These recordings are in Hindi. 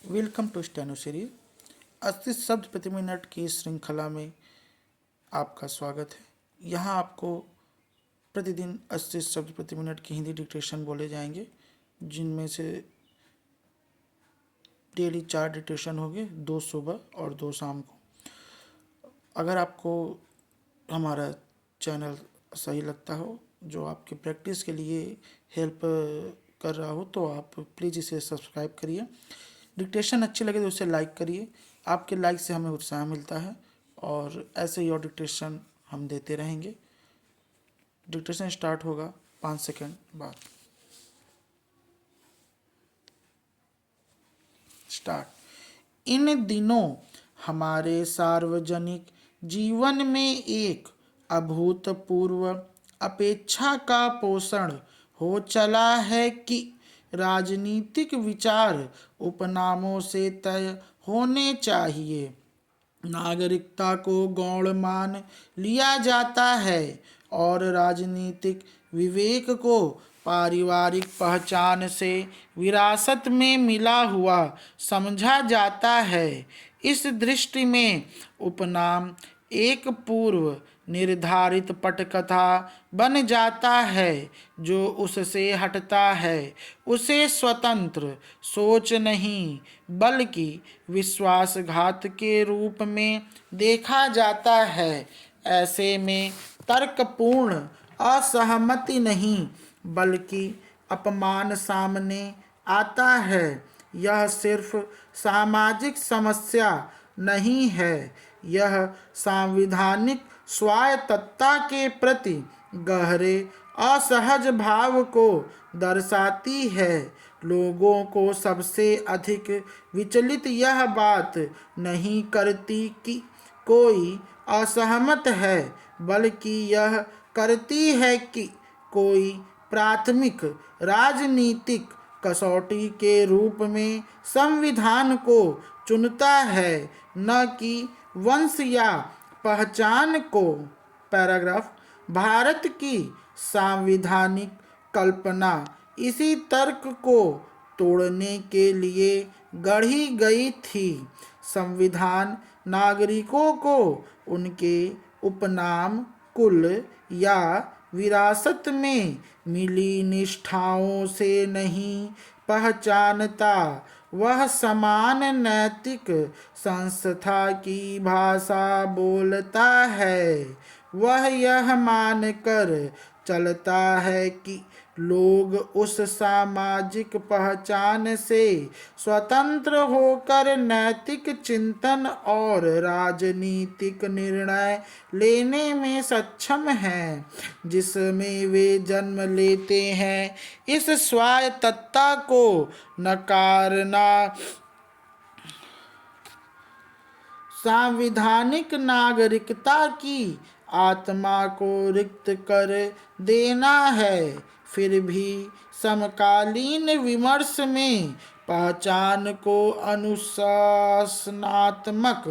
Welcome to steno series. 80 शब्द प्रति मिनट की इस श्रृंखला में आपका स्वागत है। यहाँ आपको प्रतिदिन 80 शब्द प्रति मिनट की हिंदी डिक्टेशन बोले जाएंगे, जिनमें से डेली 4 डिक्टेशन होंगे, 2 सुबह और 2 शाम को। अगर आपको हमारा चैनल सही लगता हो, जो आपके प्रैक्टिस के लिए हेल्प कर रहा हो, तो आप प्लीज़ इसे सब्सक्राइब करिए। डिक्टेशन अच्छी लगे तो उसे लाइक करिए। आपके लाइक से हमें उत्साह मिलता है और ऐसे ही और डिक्टेशन हम देते रहेंगे। डिक्टेशन स्टार्ट होगा 5 सेकंड बाद। स्टार्ट। इन दिनों हमारे सार्वजनिक जीवन में एक अभूतपूर्व अपेक्षा का पोषण हो चला है कि राजनीतिक विचार उपनामों से तय होने चाहिए। नागरिकता को गौण मान लिया जाता है और राजनीतिक विवेक को पारिवारिक पहचान से विरासत में मिला हुआ समझा जाता है। इस दृष्टि में उपनाम एक पूर्व निर्धारित पटकथा बन जाता है। जो उससे हटता है उसे स्वतंत्र सोच नहीं बल्कि विश्वासघात के रूप में देखा जाता है। ऐसे में तर्कपूर्ण असहमति नहीं बल्कि अपमान सामने आता है। यह सिर्फ सामाजिक समस्या नहीं है, यह सांविधानिक स्वायत्तता के प्रति गहरे असहज भाव को दर्शाती है। लोगों को सबसे अधिक विचलित यह बात नहीं करती कि कोई असहमत है, बल्कि यह करती है कि कोई प्राथमिक राजनीतिक कसौटी के रूप में संविधान को चुनता है, न कि वंश या पहचान को। पैराग्राफ। भारत की सांविधानिक कल्पना इसी तर्क को तोड़ने के लिए गढ़ी गई थी। संविधान नागरिकों को उनके उपनाम, कुल या विरासत में मिली निष्ठाओं से नहीं पहचानता। वह समान नैतिक संस्था की भाषा बोलता है। वह यह मानकर चलता है कि लोग उस सामाजिक पहचान से स्वतंत्र होकर नैतिक चिंतन और राजनीतिक निर्णय लेने में सक्षम हैं, जिसमें वे जन्म लेते हैं। इस स्वायत्तता को नकारना सांविधानिक नागरिकता की आत्मा को रिक्त कर देना है। फिर भी समकालीन विमर्श में पहचान को अनुशासनात्मक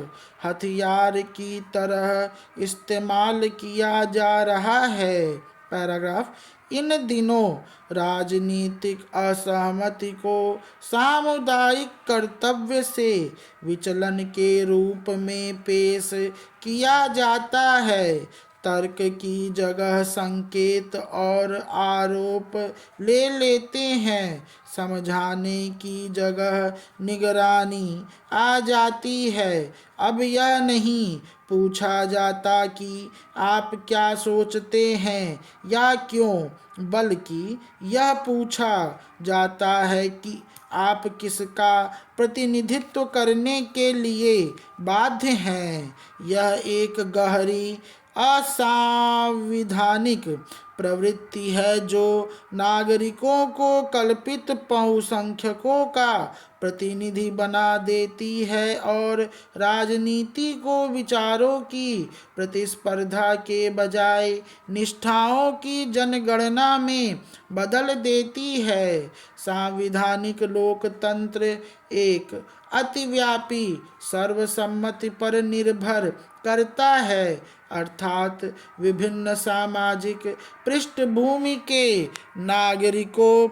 हथियार की तरह इस्तेमाल किया जा रहा है। पैराग्राफ। इन दिनों राजनीतिक असहमति को सामुदायिक कर्तव्य से विचलन के रूप में पेश किया जाता है। तर्क की जगह संकेत और आरोप ले लेते हैं। समझाने की जगह निगरानी आ जाती है। अब यह नहीं पूछा जाता कि आप क्या सोचते हैं या क्यों, बल्कि यह पूछा जाता है कि आप किसका प्रतिनिधित्व करने के लिए बाध्य हैं। यह एक गहरी असंवैधानिक प्रवृत्ति है जो नागरिकों को कल्पित बहुसंख्यकों का प्रतिनिधि बना देती है और राजनीति को विचारों की प्रतिस्पर्धा के बजाय निष्ठाओं की जनगणना में बदल देती है। सांविधानिक लोकतंत्र एक अतिव्यापी सर्वसम्मति पर निर्भर करता है, अर्थात विभिन्न सामाजिक पृष्ठभूमि के नागरिकों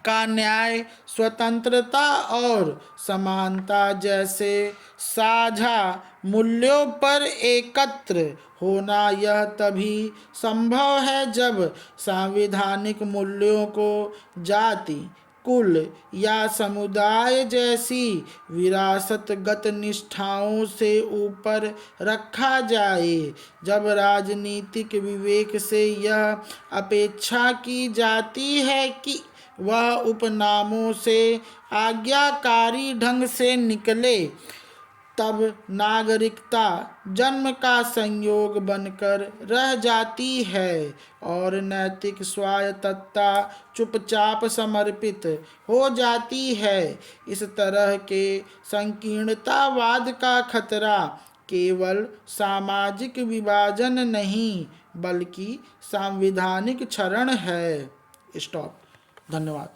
सबका न्याय, स्वतंत्रता और समानता जैसे साझा मूल्यों पर एकत्र होना, यह तभी संभव है जब सांविधानिक मूल्यों को जाति, कुल या समुदाय जैसी विरासतगत निष्ठाओं से ऊपर रखा जाए। जब राजनीतिक विवेक से यह अपेक्षा की जाती है कि वह उपनामों से आज्ञाकारी ढंग से निकले, तब नागरिकता जन्म का संयोग बनकर रह जाती है और नैतिक स्वायत्तता चुपचाप समर्पित हो जाती है। इस तरह के संकीर्णतावाद का खतरा केवल सामाजिक विभाजन नहीं बल्कि सांविधानिक क्षरण है। स्टॉप। धन्यवाद।